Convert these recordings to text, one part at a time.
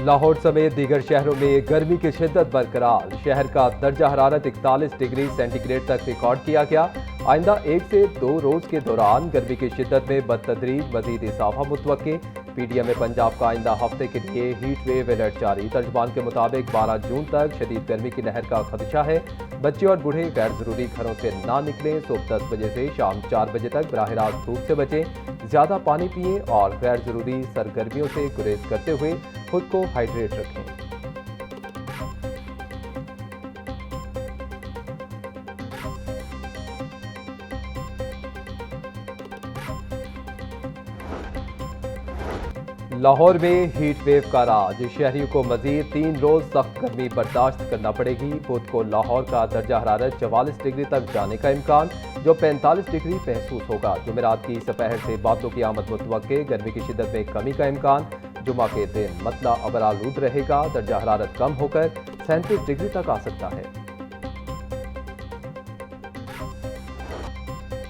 लाहौर समेत दीगर शहरों में गर्मी की शिद्दत बरकरार। शहर का दर्जा हरारत 41 डिग्री सेंटीग्रेड तक रिकॉर्ड किया गया। आइंदा 1 से 2 रोज के दौरान गर्मी की शिद्दत में बदतदरीज मजीद इजाफा मुतवक्के। पीडीएम में पंजाब का आइंदा हफ्ते के लिए हीट वेव अलर्ट जारी। तर्जमान के मुताबिक 12 जून तक शदीद गर्मी की लहर का खदशा है। बच्चे और बूढ़े गैर जरूरी घरों से ना निकलें। सुबह 10 बजे से शाम 4 बजे तक बराह रास्त धूप से बचें। ज़्यादा पानी पिएं और गैर जरूरी सरगर्मियों से गुरेज करते हुए खुद को हाइड्रेट रखें। लाहौर में हीट वेव का राज। शहरियों को मजीद 3 रोज सख्त गर्मी बर्दाश्त करना पड़ेगी। बुध को लाहौर का दर्जा हरारत 44 डिग्री तक जाने का इम्कान, जो 45 डिग्री महसूस होगा। जुमेरात की सपहर से बादलों की आमद मुतवक्के। गर्मी की शिद्दत में कमी का इम्कान। जुमा के दिन मतला अबरालूद रहेगा। दर्जा हरारत कम होकर 37 डिग्री तक आ सकता है।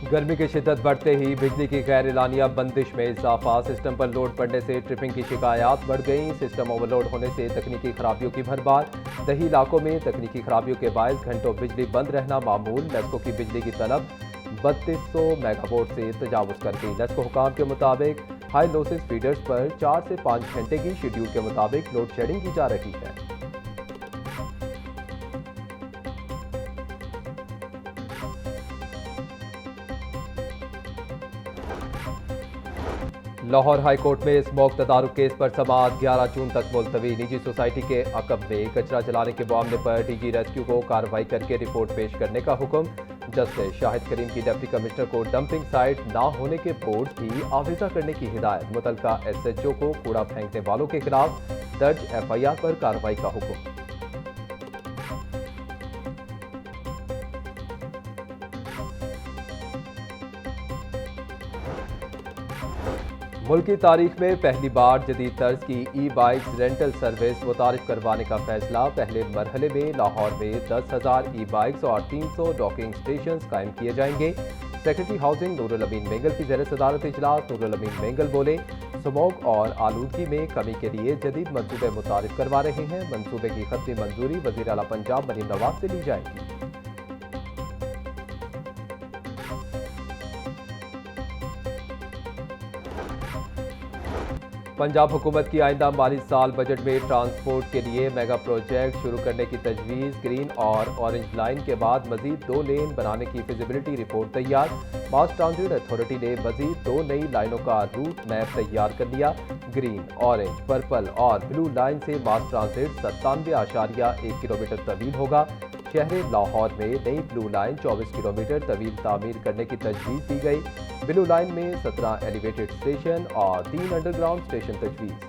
गर्मी की शिद्दत बढ़ते ही बिजली की गैर एलानिया बंदिश में इजाफा। सिस्टम पर लोड पड़ने से ट्रिपिंग की शिकायत बढ़ गई। सिस्टम ओवरलोड होने से तकनीकी खराबियों की भरमार। दही इलाकों में तकनीकी खराबियों के बायस घंटों बिजली बंद रहना मामूल। नेस्को की बिजली की तलब 3200 मेगावाट से तजावुज कर गई। नेस्को हुकाम के मुताबिक हाई लोसेस फीडर्स पर 4 से 5 घंटे की शेड्यूल के मुताबिक लोड शेडिंग की जा रही है। लाहौर हाई कोर्ट में स्मोक तदारुक केस पर समाअत 11 जून तक मुलतवी। निजी सोसाइटी के अकब में कचरा जलाने के मामले पर डीजी रेस्क्यू को कार्रवाई करके रिपोर्ट पेश करने का हुक्म। जस्टिस शाहिद करीम की डिप्टी कमिश्नर को डंपिंग साइट ना होने के बोर्ड की आवेजा करने की हिदायत। मुतलका एसएचओ को कूड़ा फेंकने वालों के खिलाफ दर्ज एफआईआर पर कार्रवाई का हुक्म। मुल्क की तारीख में पहली बार जदीद तर्ज की ई बाइक्स रेंटल सर्विस मुतारिफ करवाने का फैसला। पहले मरहले में लाहौर में 10,000 ई बाइक्स और 300 डॉकिंग स्टेशन कायम किए जाएंगे। सेक्रेटरी हाउसिंग नूरुल अमीन मेंगल की ज़ेर सदारत इजलास। नूरुल अमीन मेंगल बोले, स्मोक और आलूदगी में कमी के लिए जदीद मंसूबे मुतारिफ करवा रहे हैं। मंसूबे की खत्मी मंजूरी वज़ीर आला पंजाब मरीम नवाज से ली जाएगी। पंजाब हुकूमत की आइंदा माली साल बजट में ट्रांसपोर्ट के लिए मेगा प्रोजेक्ट शुरू करने की तजवीज़। ग्रीन और ऑरेंज लाइन के बाद मजीद 2 लेन बनाने की फिजिबिलिटी रिपोर्ट तैयार। मास ट्रांजिट अथॉरिटी ने मजीद 2 नई लाइनों का रूट मैप तैयार कर लिया। ग्रीन, ऑरेंज, पर्पल और ब्लू लाइन से मास ट्रांजिट 97.1 किलोमीटर तवील होगा। शहर लाहौर में नई ब्लू लाइन 24 किलोमीटर तवील तामीर करने की तजवीज़ दी गई। ब्लू लाइन में 17 एलिवेटेड स्टेशन और 3 अंडरग्राउंड स्टेशन तजवीज़।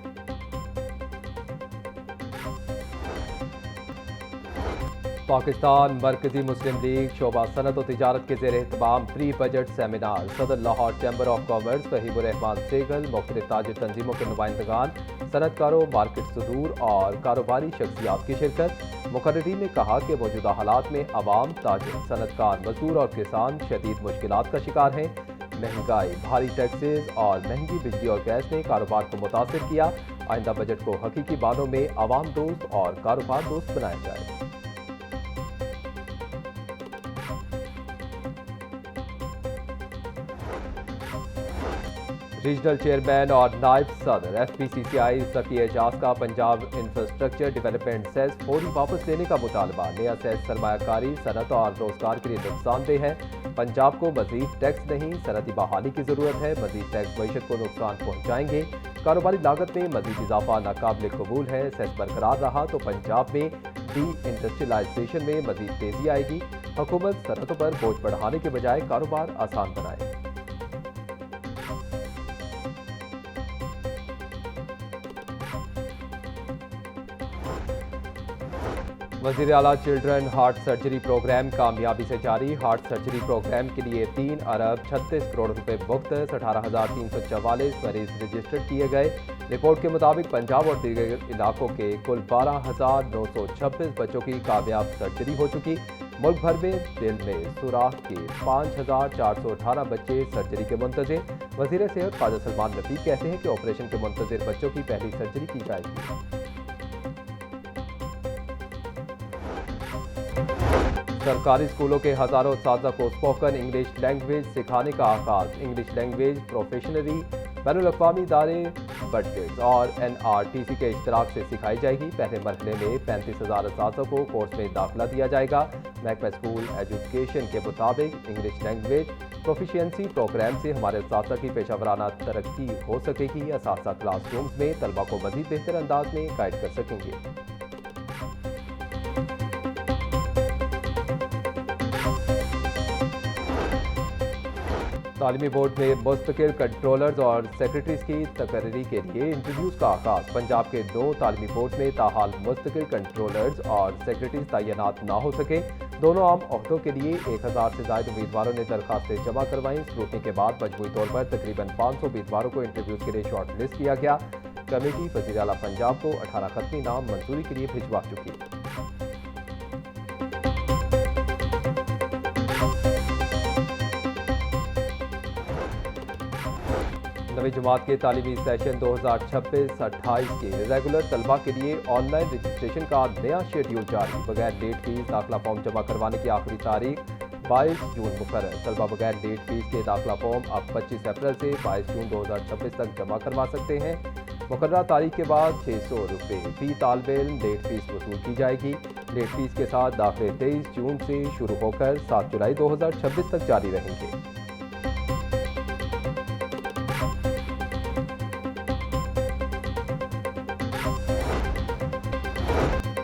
पाकिस्तान मरकजी मुस्लिम लीग शोबा सनत और तिजारत के ज़ेर एहतमाम प्री बजट सेमिनार। सदर Lahore chamber of commerce Fahimur Rehman Sehgal, मुख्तलिफ ताजिर तंजीमों के नुमाइंदगान, सनतकारों, मार्केट सदूर और कारोबारी शख्सियात की शिरकत। मुकर्रिरीन ने कहा कि मौजूदा हालात में अवाम, ताजिर, सनतकार, मजदूर और किसान शदीद मुश्किलात का शिकार हैं। महंगाई, भारी टैक्सेस और महंगी बिजली और गैस ने कारोबार को मुतासिर किया। आइंदा बजट को हकीकी मानों में अवाम दोस्त और कारोबार दोस्त बनाया जाए। रीजनल चेयरमैन और नायब सदर FPCCI ज़की एजाज का पंजाब इंफ्रास्ट्रक्चर डेवलपमेंट सेस फौरी वापस लेने का मुतालबा। नया सेस सरमायाकारी, सनत और रोजगार के लिए नुकसानदेह है। पंजाब को मजीद टैक्स नहीं, सनती बहाली की जरूरत है। मजीद टैक्स मईशत को नुकसान पहुँचाएंगे। कारोबारी लागत में मजीद इजाफा नाकाबिल कबूल है। सेस बरकरार रहा तो पंजाब में डी इंडस्ट्रियलाइजेशन में मजीद तेजी आएगी। हुकूमत सनतों पर बोझ बढ़ाने के बजाय कारोबार आसान बनाए। वज़ीर आला चिल्ड्रन हार्ट सर्जरी प्रोग्राम कामयाबी से जारी। हार्ट सर्जरी प्रोग्राम के लिए 3 अरब 36 करोड़ रुपए मुफ्त 18,344 मरीज रजिस्टर्ड किए गए। रिपोर्ट के मुताबिक पंजाब और दीगर इलाकों के कुल 12,926 बच्चों की कामयाब सर्जरी हो चुकी। मुल्क भर में दिल में सुराख के 5,418 बच्चे सर्जरी के मुंतज़िर। वज़ीर सेहत ख्वाजा सलमान रफीक कहते हैं कि ऑपरेशन के मुंतज़िर बच्चों की पहली सर्जरी की जाएगी। सरकारी स्कूलों के हजारों असातिज़ा को स्पोकन इंग्लिश लैंग्वेज सिखाने का आगाज। इंग्लिश लैंग्वेज प्रोफेशनली बैनुल-अक़वामी इदारे बटगेट्स और NRTC के इश्तराक से सिखाई जाएगी। पहले मरहले में 35,000 असातिज़ा को कोर्स में दाखिला दिया जाएगा। महकमा स्कूल एजुकेशन के मुताबिक इंग्लिश लैंग्वेज प्रोफिशिएंसी प्रोग्राम से हमारे असातिज़ा की पेशा वराना तरक्की हो सकेगी। असातिज़ा क्लास रूम्स में तलबा को मज़ीद बेहतर अंदाज में गाइड कर सकेंगे। तालीमी बोर्ड में मुस्तकिल कंट्रोलर्स और सेक्रेटरीज की तकर्री के लिए इंटरव्यूज़ का आगाज। पंजाब के 2 तालीमी बोर्ड में ताहाल मुस्तकिल कंट्रोलर्स और सेक्रेटरीज तैनात ना हो सके। दोनों आम ओहदों के लिए 1000 से ज़ायद उम्मीदवारों ने दरखास्तें जमा करवाईं। स्क्रूटनी के बाद मजमूई तौर पर तकरीबन 500 उम्मीदवारों को इंटरव्यूज़ के लिए शॉर्ट लिस्ट किया गया। कमेटी वज़ीर आला पंजाब को 18 खत्मी नाम मंजूरी के लिए भिजवा चुकी है। नवी जमात के तालीमी सेशन 2026-28 के रेगुलर तलबा के लिए ऑनलाइन रजिस्ट्रेशन का नया शेड्यूल जारी। बगैर लेट फीस दाखिला फॉर्म जमा करवाने की आखिरी तारीख 22 जून मुकर्रर। तलबा बगैर लेट फीस के दाखिला फॉर्म अब 25 अप्रैल से 22 जून 2026 तक जमा करवा सकते हैं। मुकर्रर तारीख के बाद 600 रुपये फी तालिब इल्म लेट फीस वसूल की जाएगी। लेट फीस के साथ दाखिले 23 जून से शुरू होकर 7 जुलाई 2026 तक जारी रहेंगे।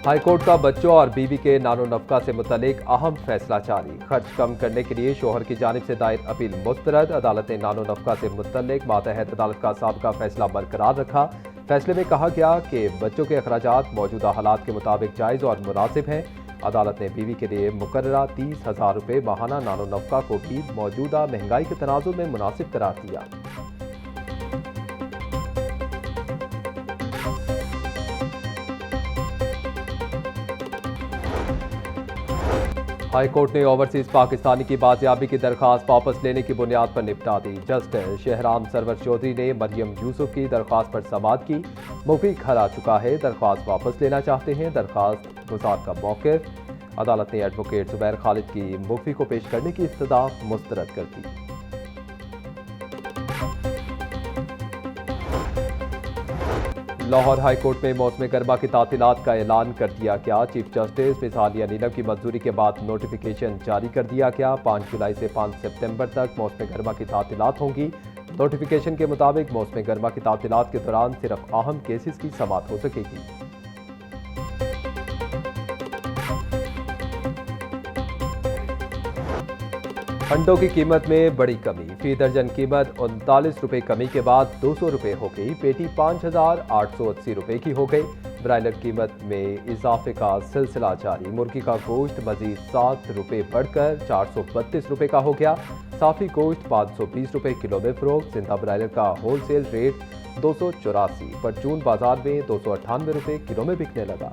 हाई कोर्ट का बच्चों और बीवी के नानो नफका से मुतल्लिक अहम फैसला जारी। खर्च कम करने के लिए शोहर की जानिब से दायर अपील मुस्तरद। अदालत ने नानो नफका से मुतल्लिक मातहत अदालत का साबिका फैसला बरकरार रखा। फैसले में कहा गया कि बच्चों के अखराजात मौजूदा हालात के मुताबिक जायज़ और मुनासिब हैं। अदालत ने बीवी के लिए मुकर्ररा 30,000 रुपये माहाना नानो नफका को भी मौजूदा महंगाई के तनाजुर में मुनासिब करार दिया। हाई कोर्ट ने ओवरसीज पाकिस्तानी की बाजियाबी की दरख्वास्त वापस लेने की बुनियाद पर निपटा दी। जस्टिस शहराम सरवर चौधरी ने मरियम यूसुफ की दरख्वास्त पर समाअत की। मुफ्ती घर आ चुका है, दरख्वास्त वापस लेना चाहते हैं। दरख्वास्त गुजार का मौक़िफ़। अदालत ने एडवोकेट जुबैर खालिद की मुफ्ती को पेश करने की इस्तदा मुस्तरद कर दी। लाहौर हाई कोर्ट में मौसम गर्मा की तातीलात का ऐलान कर दिया गया। चीफ जस्टिस मिसालिया नीलम की मंजूरी के बाद नोटिफिकेशन जारी कर दिया गया। 5 जुलाई से 5 सितंबर तक मौसम गर्मा की तातीलात होंगी। नोटिफिकेशन के मुताबिक मौसम गर्मा की तातीलात के दौरान सिर्फ अहम केसेस की समाअत हो सकेगी। अंडों की कीमत में बड़ी कमी। फी दर्जन कीमत 39 रुपये कमी के बाद 200 रुपये हो गई। पेटी 5,880 रुपये की हो गई। ब्रायलर कीमत में इजाफे का सिलसिला जारी। मुर्गी का गोश्त मजीद 7 रुपये बढ़कर 432 रुपये का हो गया। साफी गोश्त 520 रुपये किलो में फरोख्त। जिंदा ब्रायलर का होल सेल रेट 284 पर जून बाजार में 298 रुपये किलो में बिकने लगा।